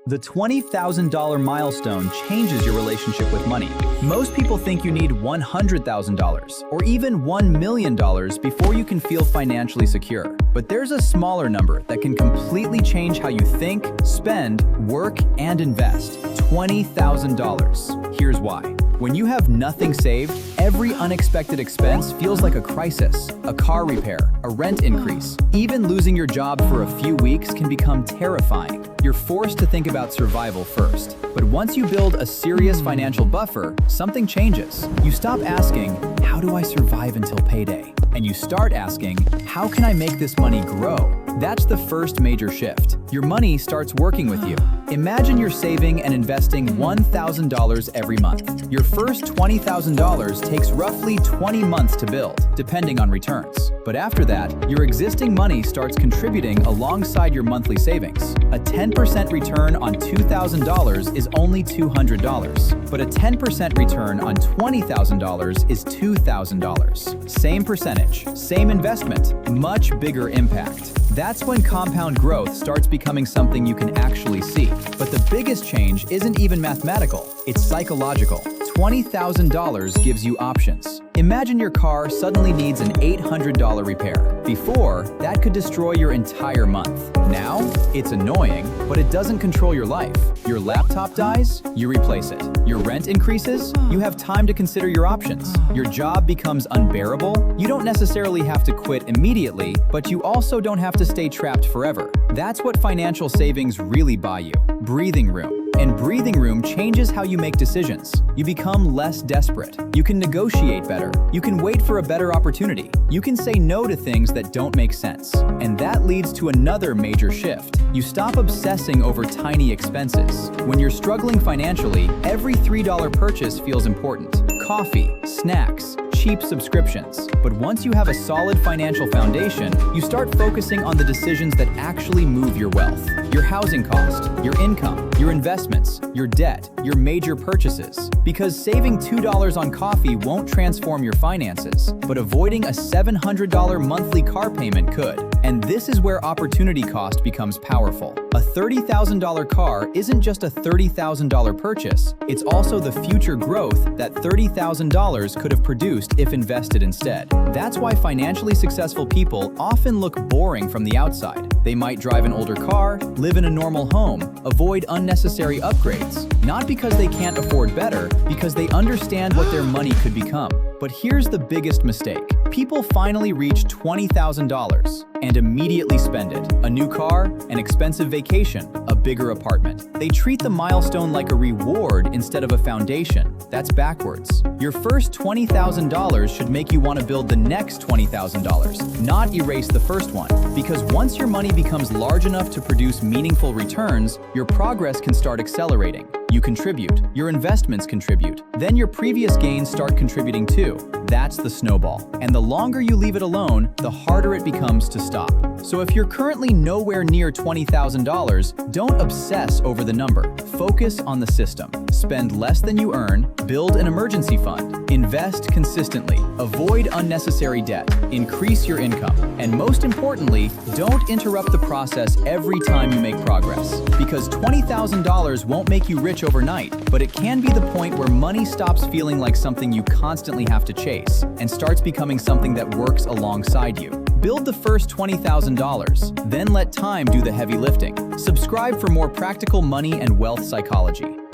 The $20,000 milestone changes your relationship with money. Most people think you need $100,000 or even $1 million before you can feel financially secure. But there's a smaller number that can completely change how you think, spend, work, and invest. $20,000. Here's why. When you have nothing saved, every unexpected expense feels like a crisis. A car repair, a rent increase, even losing your job for a few weeks can become terrifying. You're forced to think about survival first. But once you build a serious financial buffer, something changes. You stop asking, how do I survive until payday? And you start asking, how can I make this money grow? That's the first major shift. Your money starts working with you. Imagine you're saving and investing $1,000 every month. Your first $20,000 takes roughly 20 months to build, depending on returns. But after that, your existing money starts contributing alongside your monthly savings. A 10% return on $2,000 is only $200, but a 10% return on $20,000 is $2,000. Same percentage, same investment, much bigger impact. That's when compound growth starts becoming something you can actually see. But the biggest change isn't even mathematical, it's psychological. $20,000 gives you options. Imagine your car suddenly needs an $800 repair. Before, that could destroy your entire month. Now, it's annoying, but it doesn't control your life. Your laptop dies, you replace it. Your rent increases, you have time to consider your options. Your job becomes unbearable, you don't necessarily have to quit immediately, but you also don't have to stay trapped forever. That's what financial savings really buy you. Breathing room. And breathing room changes how you make decisions. You become less desperate. You can negotiate better. You can wait for a better opportunity. You can say no to things that don't make sense. And that leads to another major shift. You stop obsessing over tiny expenses. When you're struggling financially, every $3 purchase feels important. Coffee, snacks, cheap subscriptions. But once you have a solid financial foundation, you start focusing on the decisions that actually move your wealth. Your housing cost, your income, your investments, your debt, your major purchases. Because saving $2 on coffee won't transform your finances, but avoiding a $700 monthly car payment could. And this is where opportunity cost becomes powerful. A $30,000 car isn't just a $30,000 purchase, it's also the future growth that $30,000 could have produced if invested instead. That's why financially successful people often look boring from the outside. They might drive an older car, live in a normal home, avoid unnecessary upgrades. Not because they can't afford better, because they understand what their money could become. But here's the biggest mistake. People finally reach $20,000 and immediately spend it. A new car, an expensive vacation, a bigger apartment. They treat the milestone like a reward instead of a foundation. That's backwards. Your first $20,000 should make you want to build the next $20,000, not erase the first one. Because once your money becomes large enough to produce meaningful returns, your progress can start accelerating. You contribute, your investments contribute, then your previous gains start contributing too. That's the snowball. And the longer you leave it alone, the harder it becomes to stop. So if you're currently nowhere near $20,000, don't obsess over the number. Focus on the system. Spend less than you earn, build an emergency fund, invest consistently, avoid unnecessary debt, increase your income, and most importantly, don't interrupt the process every time you make progress. Because $20,000 won't make you rich overnight, but it can be the point where money stops feeling like something you constantly have to chase and starts becoming something that works alongside you. Build the first $20,000, then let time do the heavy lifting. Subscribe for more practical money and wealth psychology.